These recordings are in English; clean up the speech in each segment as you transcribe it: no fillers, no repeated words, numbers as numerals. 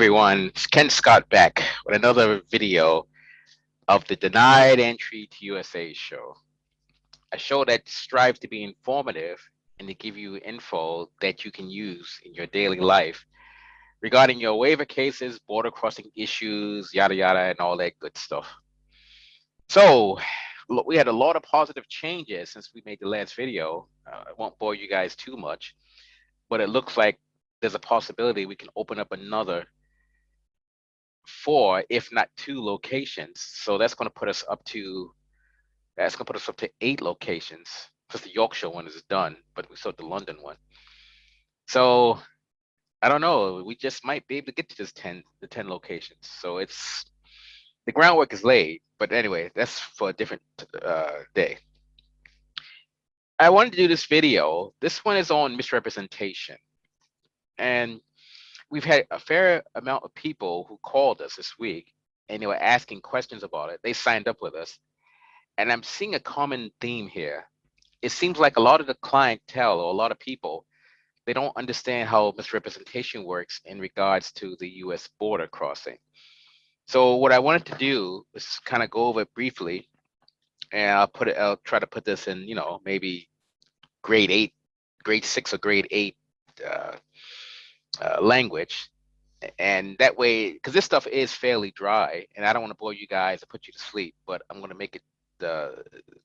everyone, it's Ken Scott back with another video of the Denied Entry to USA show. A show that strives to be informative and to give you info that you can use in your daily life regarding your waiver cases, border crossing issues, yada yada, and all that good stuff. So, look, we had a lot of positive changes since we made the last video. I won't bore you guys too much, but it looks like there's a possibility we can open up another 4, if not 2 locations. So that's going to put us up to 8 locations because the Yorkshire one is done, but we still have the London one. So I don't know. We just might be able to get to the 10 locations. So it's the groundwork is laid. But anyway, that's for a different day. I wanted to do this video. This one is on misrepresentation, and we've had a fair amount of people who called us this week and they were asking questions about it. They signed up with us, and I'm seeing a common theme here. It seems like a lot of the clientele or a lot of people, they don't understand how misrepresentation works in regards to the US border crossing. So what I wanted to do was kind of go over it briefly, and I'll try to put this in, maybe grade 8, grade 6 or grade 8 language. And that way, because this stuff is fairly dry, and I don't want to bore you guys or put you to sleep, but I'm going to make it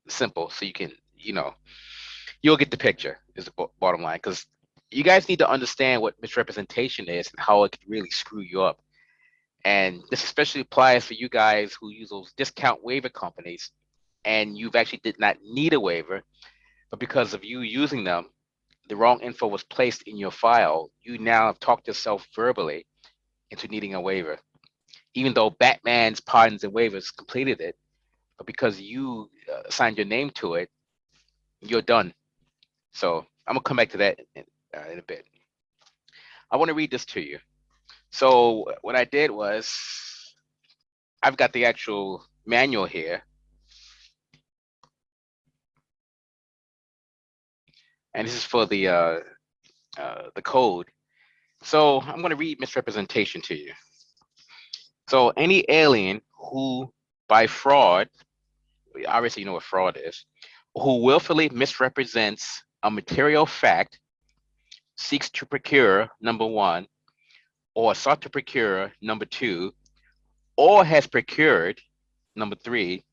simple so you can, you'll get the picture is the bottom line, because you guys need to understand what misrepresentation is and how it can really screw you up. And this especially applies for you guys who use those discount waiver companies and you've actually did not need a waiver, but because of you using them, the wrong info was placed in your file. You now have talked yourself verbally into needing a waiver, even though Batman's Pardons and Waivers completed it, but because you signed your name to it, you're done. So I'm gonna come back to that in a bit. I want to read this to you. So what I did was, I've got the actual manual here, and this is for the code. So I'm going to read misrepresentation to you. So any alien who, by fraud, obviously you know what fraud is, who willfully misrepresents a material fact, seeks to procure, number 1, or sought to procure, number 2, or has procured, number 3,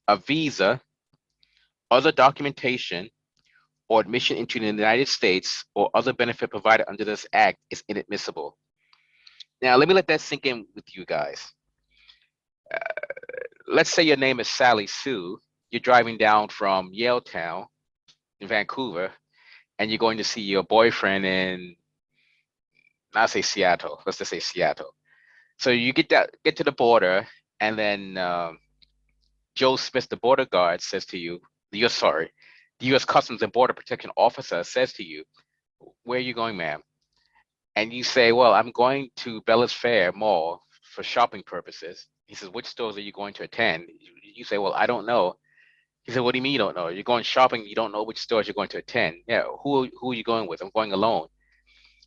a visa, other documentation, or admission into the United States or other benefit provided under this act is inadmissible. Now, let me let that sink in with you guys. Let's say your name is Sally Sue. You're driving down from Yaletown in Vancouver, and you're going to see your boyfriend in, I'll say Seattle. Let's just say Seattle. So you get to the border, and then Joe Smith, the border guard, says to you, the U.S. Customs and Border Protection officer says to you, "Where are you going, ma'am?" And you say, "Well, I'm going to Bellis Fair Mall for shopping purposes." He says, "Which stores are you going to attend?" You say, "Well, I don't know." He said, "What do you mean you don't know? You're going shopping, you don't know which stores you're going to attend." "Yeah, who are you going with?" "I'm going alone."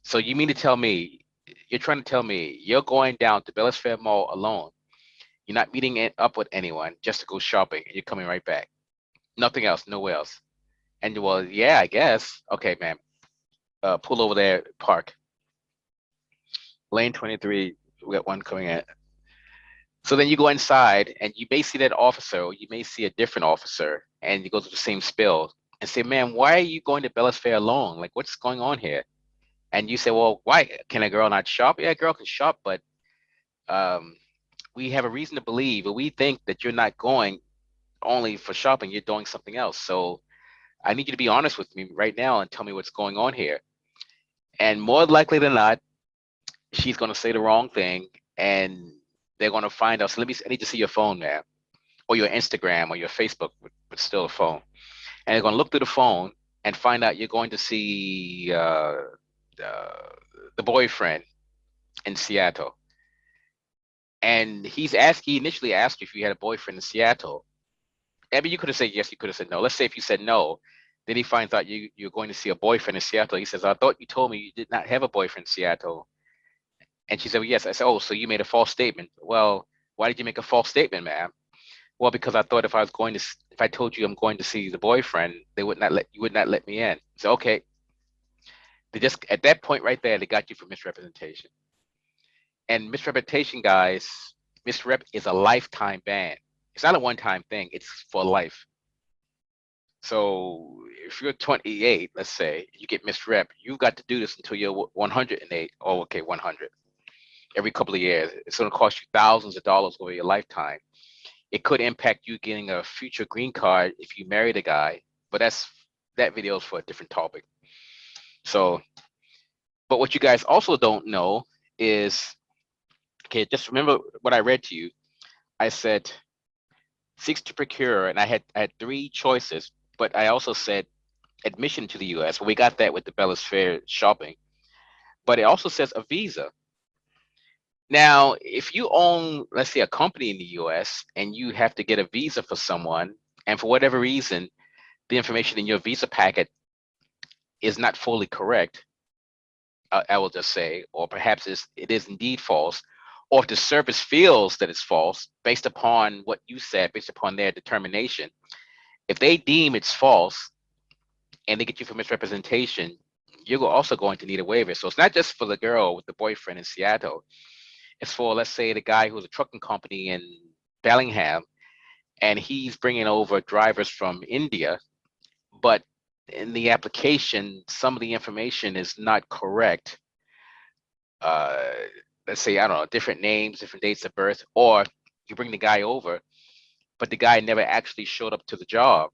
So you mean to tell me, you're trying to tell me you're going down to Bellis Fair Mall alone. You're not meeting up with anyone just to go shopping, and you're coming right back. Nothing else, nowhere else. And well, yeah, I guess. Okay, ma'am. Pull over there, park. Lane 23, we got one coming in. So then you go inside and you may see that officer, or you may see a different officer, and you go to the same spill and say, "Ma'am, why are you going to Bellis Fair alone? Like, what's going on here?" And you say, "Well, why can a girl not shop?" "Yeah, a girl can shop, but we have a reason to believe, or we think that you're not going only for shopping, you're doing something else. So I need you to be honest with me right now and tell me what's going on here." And more likely than not, she's going to say the wrong thing, and they're going to find out. So I need to see your phone, man, or your Instagram or your Facebook, but still a phone. And they're going to look through the phone and find out you're going to see the boyfriend in Seattle. And he initially asked you if you had a boyfriend in Seattle. I mean, you could have said yes, you could have said no. Let's say if you said no, then he finds out you're going to see a boyfriend in Seattle. He says, "I thought you told me you did not have a boyfriend in Seattle." And she said, well, yes. I said, oh, so you made a false statement. Well, why did you make a false statement, ma'am? Well, because I thought if I told you I'm going to see the boyfriend, you would not let me in. So, okay. They just, at that point right there, they got you for misrepresentation. And misrepresentation, guys, misrep is a lifetime ban. It's not a one-time thing. It's for life. So if you're 28, let's say, you get misrep, you've got to do this until you're 108. Oh, okay, 100. Every couple of years. It's going to cost you thousands of dollars over your lifetime. It could impact you getting a future green card if you marry the guy, but that video is for a different topic. So, but what you guys also don't know is, okay, just remember what I read to you. I said seeks to procure, and I had three choices, but I also said admission to the U.S. Well, we got that with the Bellis Fair shopping, but it also says a visa. Now, if you own, let's say, a company in the U.S. and you have to get a visa for someone, and for whatever reason, the information in your visa packet is not fully correct, I will just say, or perhaps it is indeed false, or if the service feels that it's false based upon what you said, based upon their determination, if they deem it's false and they get you for misrepresentation, you're also going to need a waiver. So it's not just for the girl with the boyfriend in Seattle. It's for, let's say, the guy who's a trucking company in Bellingham, and he's bringing over drivers from India, but in the application, some of the information is not correct. Uh, let's say, I don't know, different names, different dates of birth, or you bring the guy over, but the guy never actually showed up to the job.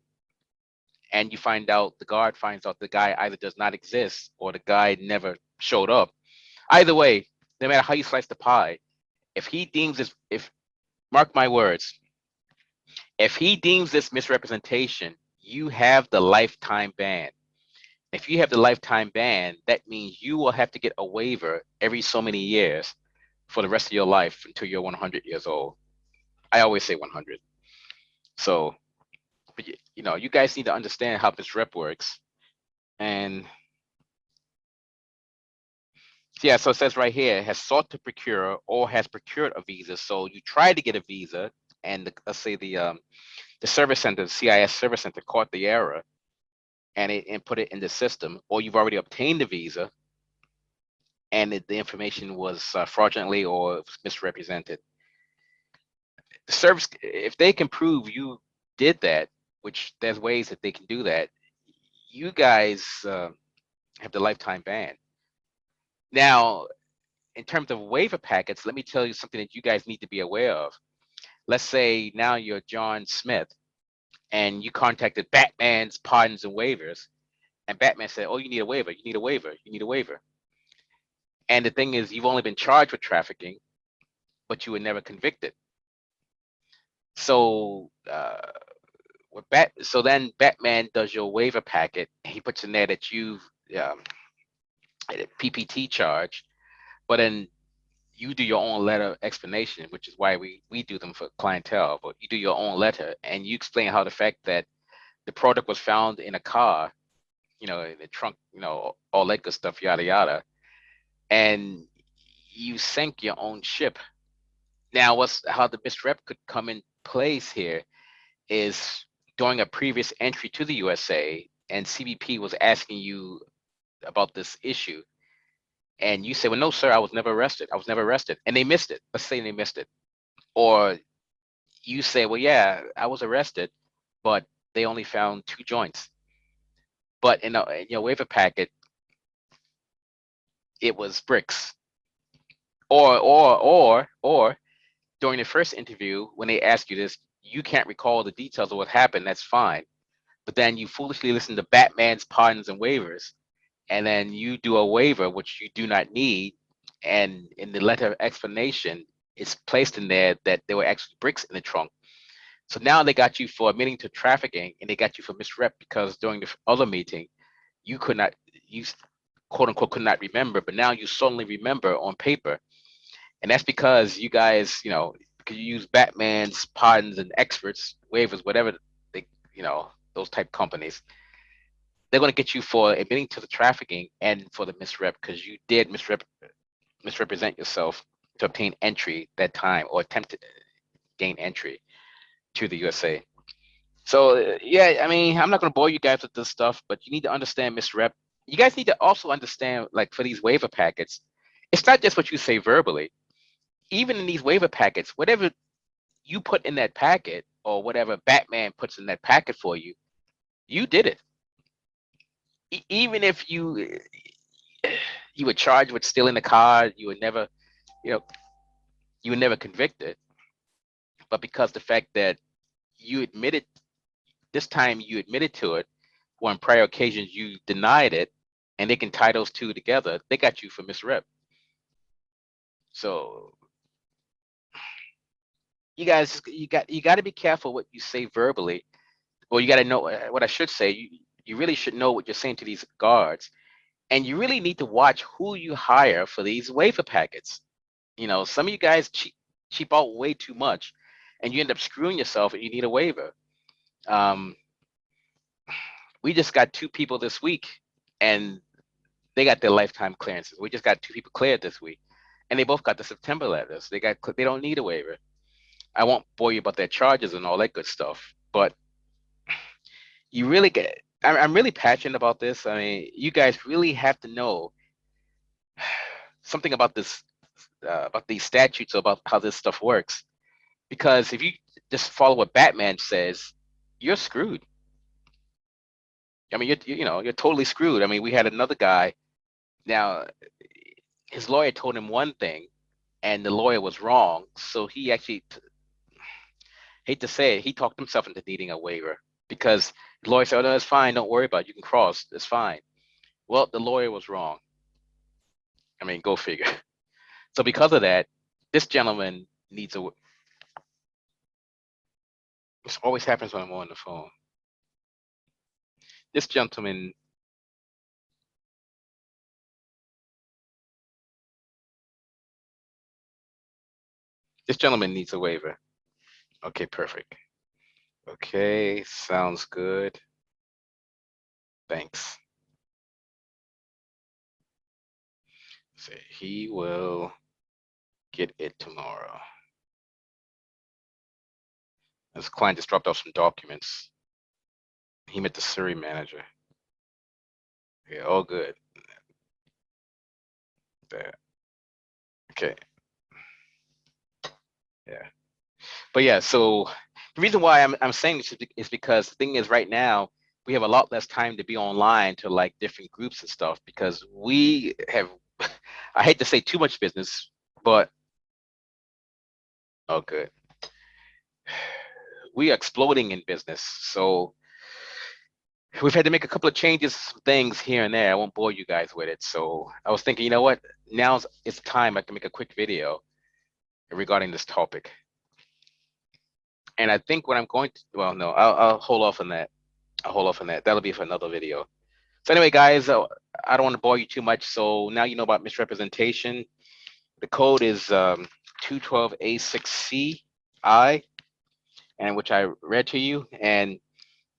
And you find out, the guard finds out the guy either does not exist or the guy never showed up. Either way, no matter how you slice the pie, if he deems this, if mark my words, if he deems this misrepresentation, you have the lifetime ban. If you have the lifetime ban, that means you will have to get a waiver every so many years for the rest of your life until you're 100 years old. I always say 100. So, but you know, you guys need to understand how this rep works. And yeah, so it says right here, has sought to procure or has procured a visa. So you try to get a visa, and let's say the service center, the CIS service center, caught the error and put it in the system, or you've already obtained the visa and the information was fraudulently or misrepresented. The service, if they can prove you did that, which there's ways that they can do that, you guys have the lifetime ban. Now, in terms of waiver packets, let me tell you something that you guys need to be aware of. Let's say now you're John Smith and you contacted Batman's Pardons and Waivers, and Batman said, oh, you need a waiver, you need a waiver, you need a waiver. And the thing is, you've only been charged with trafficking, but you were never convicted. So so then Batman does your waiver packet. He puts in there that you've PPT charge, but then you do your own letter explanation, which is why we do them for clientele. But you do your own letter and you explain how the fact that the product was found in a car, you know, in the trunk, you know, all that good stuff, yada yada, and you sank your own ship. Now, how the misrep could come in place here is during a previous entry to the USA, and CBP was asking you about this issue, and you say, well, no, sir, I was never arrested. I was never arrested. And they missed it. Let's say they missed it. Or you say, well, yeah, I was arrested, but they only found 2 joints. But in your waiver packet, it was bricks. Or during the first interview, when they ask you this, you can't recall the details of what happened. That's fine. But then you foolishly listen to Batman's Pardons and Waivers, and then you do a waiver, which you do not need. And in the letter of explanation, it's placed in there that there were actually bricks in the trunk. So now they got you for admitting to trafficking, and they got you for misrep because during the other meeting, you could not, you quote unquote could not remember, but now you suddenly remember on paper. And that's because you guys, you know, because you use Batman's Pardons and Experts, Waivers, whatever they, you know, those type companies. They're going to get you for admitting to the trafficking and for the misrep because you did misrep misrepresent yourself to obtain entry that time or attempt to gain entry to the USA. So yeah, I mean, I'm not going to bore you guys with this stuff, but you need to understand misrep. You guys need to also understand, like for these waiver packets, it's not just what you say verbally. Even in these waiver packets, whatever you put in that packet or whatever Batman puts in that packet for you, you did it. Even if you were charged with stealing the car, you were never, you know, you were never convicted. But because the fact that you admitted this time, you admitted to it, or on prior occasions you denied it, and they can tie those two together, they got you for misrep. So you guys, you got to be careful what you say verbally, or you got to know what I should say. You really should know what you're saying to these guards, and you really need to watch who you hire for these waiver packets. Some of you guys cheap out way too much, and you end up screwing yourself, and you need a waiver. Um, we just got 2 people this week, and they got their lifetime clearances. We just got 2 people cleared this week, and they both got the September letters. They don't need a waiver. I won't bore you about their charges and all that good stuff, but you really get. I'm really passionate about this. I mean, you guys really have to know something about this, about these statutes, about how this stuff works. Because if you just follow what Batman says, you're screwed. I mean, you're totally screwed. I mean, we had another guy. Now, his lawyer told him one thing, and the lawyer was wrong. So he actually, hate to say it, he talked himself into needing a waiver because the lawyer said, "Oh no, it's fine. Don't worry about it. You can cross. It's fine." Well, the lawyer was wrong. I mean, go figure. So because of that, this gentleman needs a. This always happens when I'm on the phone. This gentleman. This gentleman needs a waiver. Okay, perfect. Okay, sounds good. Thanks. So he will get it tomorrow. This client just dropped off some documents. He met the Siri manager. Yeah, all good. There. Okay. Yeah. But yeah, so the reason why I'm saying this is because the thing is right now we have a lot less time to be online to like different groups and stuff because we have I hate to say too much business, but oh good. We are exploding in business. So we've had to make a couple of changes, things here and there. I won't bore you guys with it. So I was thinking, you know what? Now it's time I can make a quick video regarding this topic. And I think what I'm going to, well, no, I'll hold off on that. I'll hold off on that. That'll be for another video. So anyway, guys, I don't want to bore you too much. So now you know about misrepresentation. The code is 212A6CI, and which I read to you. And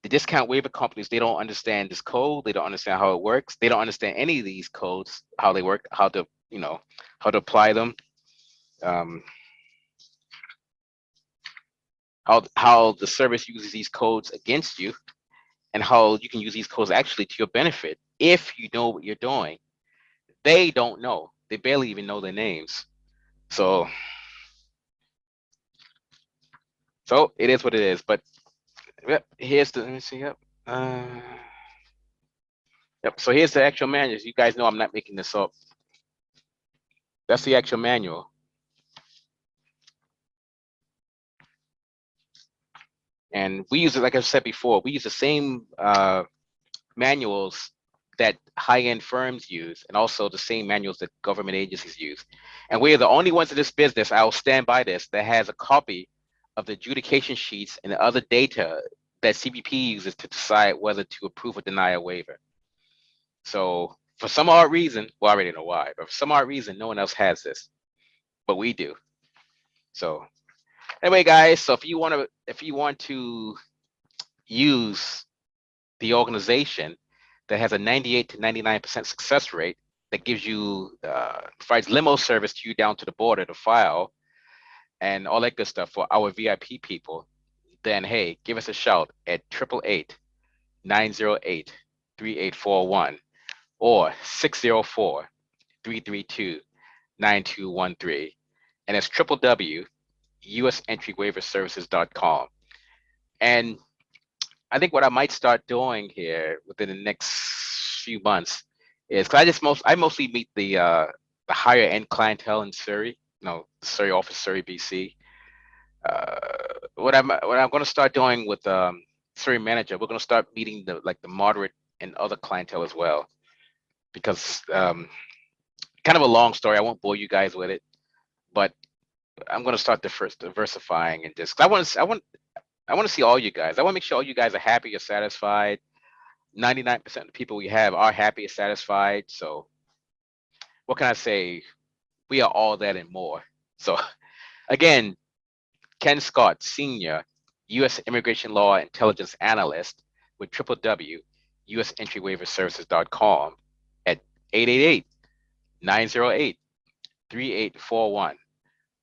the discount waiver companies, they don't understand this code. They don't understand how it works. They don't understand any of these codes, how they work, how to apply them, how the service uses these codes against you, and how you can use these codes actually to your benefit if you know what you're doing. They don't know. They barely even know their names. So it is what it is. But yep, here's the, let me see, yep. Yep, so here's the actual manual. You guys know I'm not making this up. That's the actual manual. And we use it, like I said before, we use the same manuals that high-end firms use, and also the same manuals that government agencies use. And we are the only ones in this business, I will stand by this, that has a copy of the adjudication sheets and the other data that CBP uses to decide whether to approve or deny a waiver. So for some odd reason, well, I already know why, but for some odd reason, no one else has this, but we do. So anyway, guys, so if you want to use the organization that has a 98 to 99% success rate, that gives you provides limo service to you down to the border to file and all that good stuff for our VIP people, then hey, give us a shout at 888-908-3841 or 604-332-9213. And it's www.usentrywaiverservices.com. And I think what I might start doing here within the next few months is because I mostly meet the higher end clientele in Surrey, the Surrey office, Surrey, BC. What I'm going to start doing with Surrey manager, we're going to start meeting the moderate and other clientele as well, because kind of a long story. I won't bore you guys with it, but I'm going to start diversifying and just I want to see all you guys. I want to make sure all you guys are happy, you're satisfied. 99% of the people we have are happy and satisfied. So what can I say? We are all that and more. So again, Ken Scott, Senior, U.S. Immigration Law Intelligence Analyst with www.usentrywaiverservices.com at 888-908-3841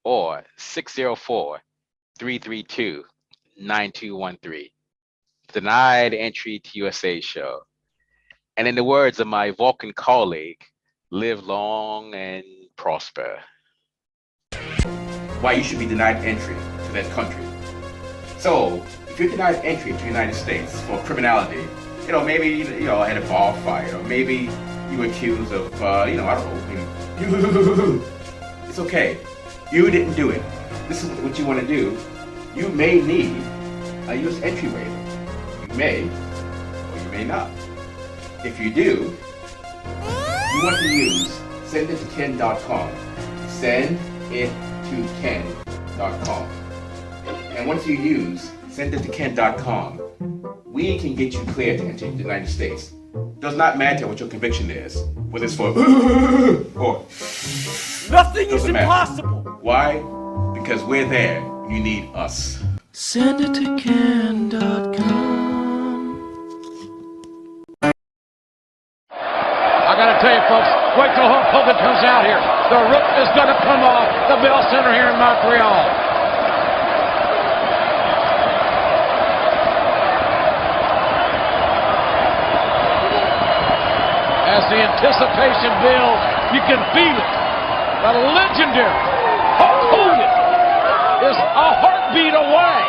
or 604-332-9213. Denied Entry to USA show. And in the words of my Vulcan colleague, live long and prosper. Why you should be denied entry to that country. So if you're denied entry to the United States for criminality, maybe had a bar fight, or maybe you were accused of I don't know, it's okay. You didn't do it. This is what you want to do. You may need a U.S. entry waiver. You may, or you may not. If you do, you want to use sendittoken.com. Send it to ken.com. And once you use sendittoken.com, we can get you cleared to enter the United States. Does not matter what your conviction is, whether it's for or nothing is impossible. Why? Because we're there. You need us. Sendittoken.com. I gotta tell you, folks, wait till Hulk Hogan comes out here. The roof is gonna come off the Bell Center here in Montreal. As the anticipation builds, you can feel it. The legendary Hulk Hogan is a heartbeat away